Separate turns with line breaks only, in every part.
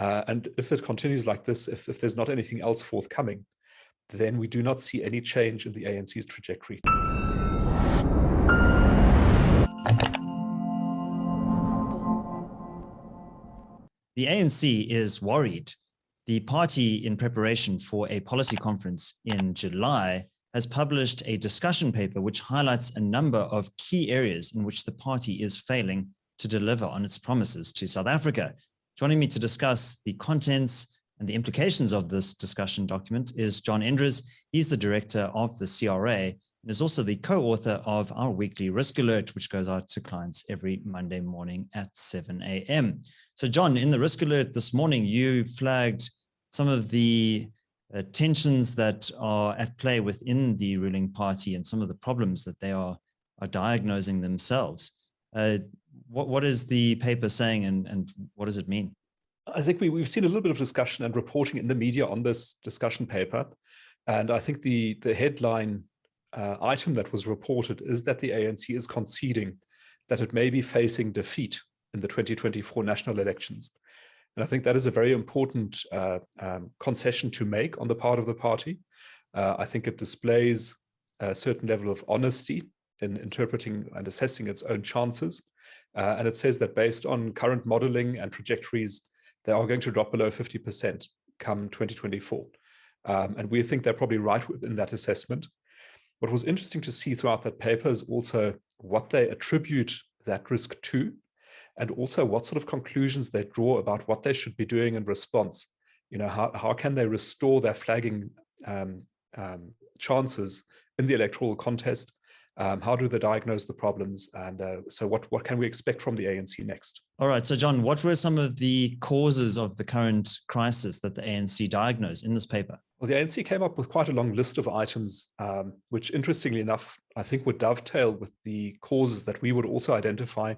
And if it continues like this, if there's not anything else forthcoming, then we do not see any change in the ANC's trajectory.
The ANC is worried. The party, in preparation for a policy conference in July, has published a discussion paper which highlights a number of key areas in which the party is failing to deliver on its promises to South Africa. Joining me to discuss the contents and the implications of this discussion document is John Endres. He's the director of the CRA and is also the co-author of our weekly risk alert, which goes out to clients every Monday morning at 7 a.m. So John, in the risk alert this morning, you flagged some of the tensions that are at play within the ruling party and some of the problems that they are diagnosing themselves. What is the paper saying and what does it mean?
I think we've seen a little bit of discussion and reporting in the media on this discussion paper. And I think the headline item that was reported is that the ANC is conceding that it may be facing defeat in the 2024 national elections. And I think that is a very important concession to make on the part of the party. I think it displays a certain level of honesty in interpreting and assessing its own chances. And it says that based on current modeling and trajectories, they are going to drop below 50% come 2024. And we think they're probably right within that assessment. What was interesting to see throughout that paper is also what they attribute that risk to, and also what sort of conclusions they draw about what they should be doing in response. You know, how can they restore their flagging chances in the electoral contest? How do they diagnose the problems? And so what can we expect from the ANC next?
All right. So John, what were some of the causes of the current crisis that the ANC diagnosed in this paper?
Well, the ANC came up with quite a long list of items, which interestingly enough, I think would dovetail with the causes that we would also identify,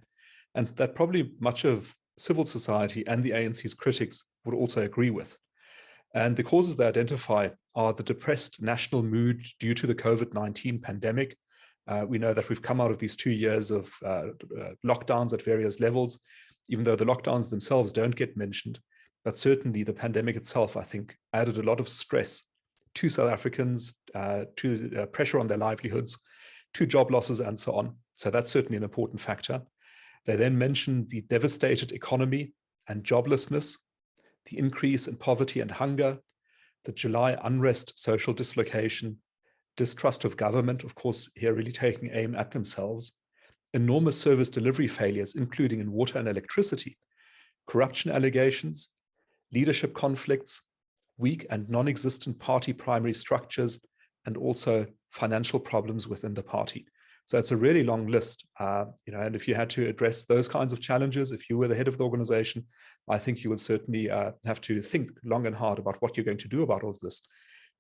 and that probably much of civil society and the ANC's critics would also agree with. And the causes they identify are the depressed national mood due to the COVID-19 pandemic. We know that we've come out of these 2 years of lockdowns at various levels, even though the lockdowns themselves don't get mentioned. But certainly the pandemic itself, I think, added a lot of stress to South Africans, to pressure on their livelihoods, to job losses and so on. So that's certainly an important factor. They then mentioned the devastated economy and joblessness, the increase in poverty and hunger, the July unrest, social dislocation, distrust of government, of course, here really taking aim at themselves, enormous service delivery failures, including in water and electricity, corruption allegations, leadership conflicts, weak and non-existent party primary structures, and also financial problems within the party. So it's a really long list, and if you had to address those kinds of challenges, if you were the head of the organization, I think you would certainly have to think long and hard about what you're going to do about all of this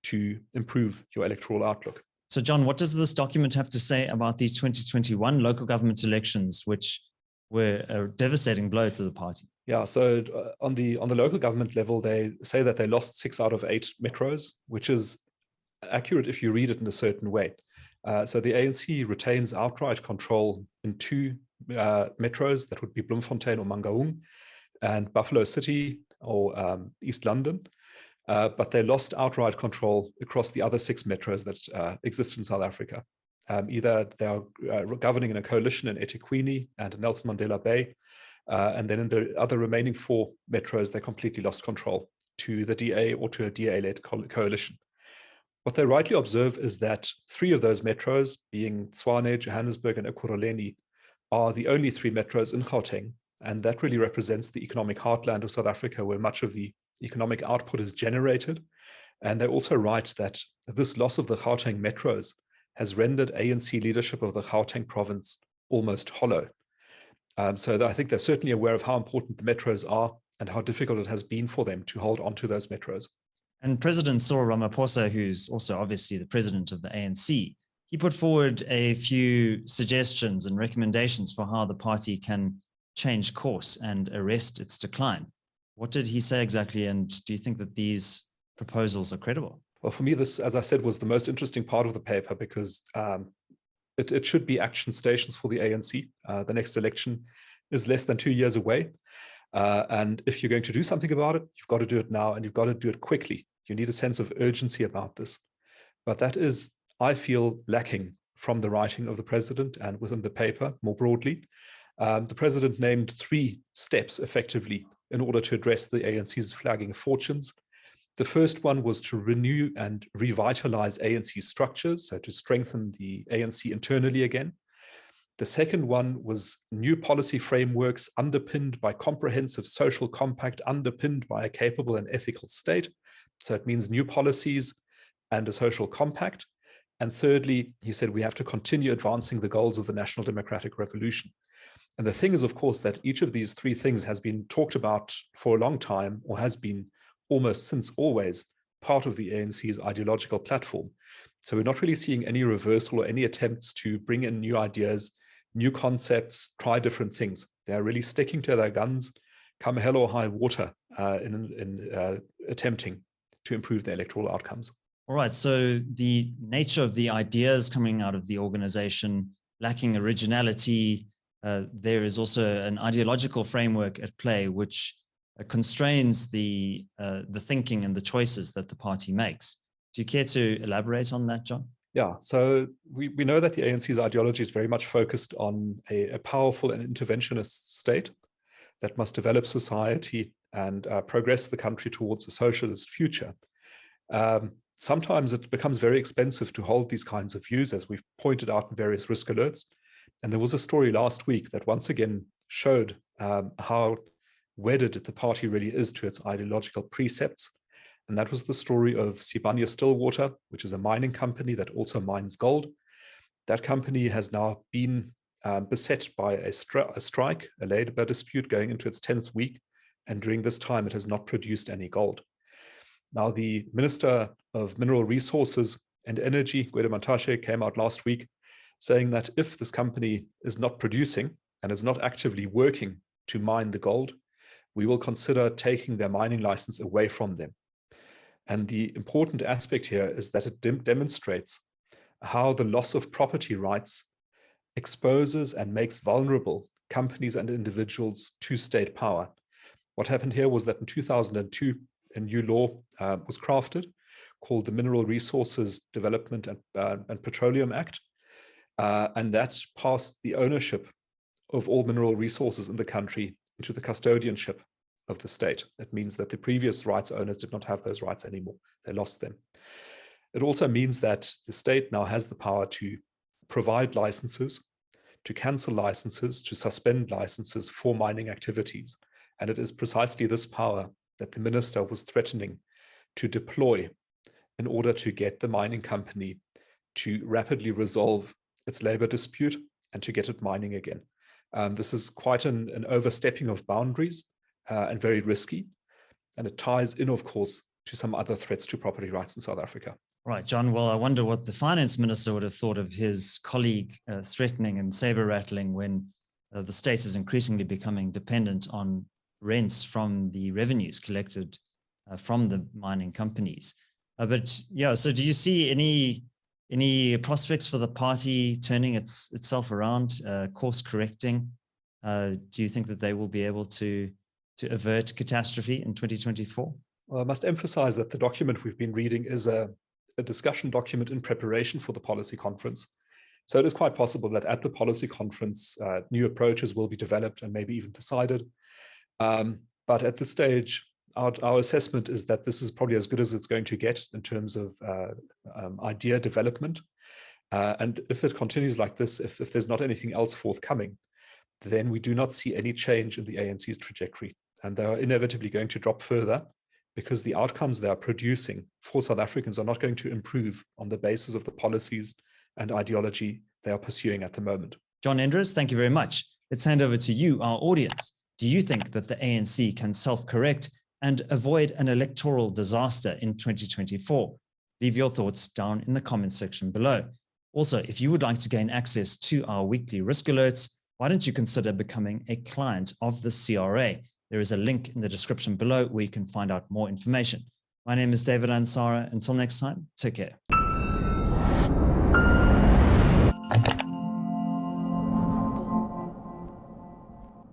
to improve your electoral outlook.
So John, what does this document have to say about the 2021 local government elections, which were a devastating blow to the party?
Yeah, so on the local government level, they say that they lost 6 out of 8 metros, which is accurate if you read it in a certain way. So the ANC retains outright control in 2 metros, that would be Bloemfontein or Mangaung, and Buffalo City or East London. But they lost outright control across the other 6 metros that exist in South Africa. Either they are governing in a coalition in eThekwini and Nelson Mandela Bay, and then in the other remaining 4 metros, they completely lost control to the DA or to a DA-led coalition. What they rightly observe is that 3 of those metros, being Tshwane, Johannesburg, and Ekurhuleni, are the only 3 metros in Gauteng, and that really represents the economic heartland of South Africa, where much of the economic output is generated. And they also write that this loss of the Gauteng metros has rendered ANC leadership of the Gauteng province almost hollow. So I think they're certainly aware of how important the metros are and how difficult it has been for them to hold on to those metros.
And President Cyril Ramaphosa, who's also obviously the president of the ANC, he put forward a few suggestions and recommendations for how the party can change course and arrest its decline. What did he say exactly? And do you think that these proposals are credible?
Well, for me, this, as I said, was the most interesting part of the paper because it should be action stations for the ANC. The next election is less than 2 years away. And if you're going to do something about it, you've got to do it now, and you've got to do it quickly. You need a sense of urgency about this. But that is, I feel, lacking from the writing of the president and within the paper more broadly. The president named 3 steps effectively in order to address the ANC's flagging fortunes. The first one was to renew and revitalize ANC structures, so to strengthen the ANC internally again. The second one was new policy frameworks underpinned by comprehensive social compact, underpinned by a capable and ethical state. So it means new policies and a social compact. And thirdly, he said we have to continue advancing the goals of the National Democratic Revolution. And the thing is, of course, that each of these 3 things has been talked about for a long time, or has been almost since always part of the ANC's ideological platform. So we're not really seeing any reversal or any attempts to bring in new ideas, new concepts, try different things. They're really sticking to their guns, come hell or high water, in attempting to improve the electoral outcomes.
All right, so the nature of the ideas coming out of the organization, lacking originality, there is also an ideological framework at play which constrains the thinking and the choices that the party makes. Do you care to elaborate on that, John?
Yeah, so we know that the ANC's ideology is very much focused on a powerful and interventionist state that must develop society and progress the country towards a socialist future. Sometimes it becomes very expensive to hold these kinds of views, as we've pointed out in various risk alerts. And there was a story last week that once again showed how wedded the party really is to its ideological precepts. And that was the story of Sibanye-Stillwater, which is a mining company that also mines gold. That company has now been beset by a strike, a labor dispute going into its 10th week. And during this time, it has not produced any gold. Now, the Minister of Mineral Resources and Energy, Gwede Mantashe, came out last week saying that if this company is not producing and is not actively working to mine the gold, we will consider taking their mining license away from them. And the important aspect here is that it demonstrates how the loss of property rights exposes and makes vulnerable companies and individuals to state power. What happened here was that in 2002, a new law was crafted called the Mineral Resources Development and Petroleum Act. And that passed the ownership of all mineral resources in the country into the custodianship of the state. It means that the previous rights owners did not have those rights anymore. They lost them. It also means that the state now has the power to provide licenses, to cancel licenses, to suspend licenses for mining activities. And it is precisely this power that the minister was threatening to deploy in order to get the mining company to rapidly resolve its labor dispute and to get it mining again. This is quite an overstepping of boundaries and very risky. And it ties in, of course, to some other threats to property rights in South Africa.
Right, John. Well, I wonder what the finance minister would have thought of his colleague threatening and saber rattling when the state is increasingly becoming dependent on rents from the revenues collected from the mining companies. But yeah, so do you see any prospects for the party turning itself around, course correcting? Do you think that they will be able to avert catastrophe in 2024?
Well, I must emphasize that the document we've been reading is a discussion document in preparation for the policy conference. So it is quite possible that at the policy conference, new approaches will be developed and maybe even decided. But at this stage, our assessment is that this is probably as good as it's going to get in terms of idea development. And if it continues like this, if there's not anything else forthcoming, then we do not see any change in the ANC's trajectory. And they are inevitably going to drop further because the outcomes they are producing for South Africans are not going to improve on the basis of the policies and ideology they are pursuing at the moment.
John Endres, thank you very much. Let's hand over to you, our audience. Do you think that the ANC can self-correct and avoid an electoral disaster in 2024? Leave your thoughts down in the comments section below. Also, if you would like to gain access to our weekly risk alerts, why don't you consider becoming a client of the CRA? There is a link in the description below where you can find out more information. My name is David Ansara. Until next time, take care.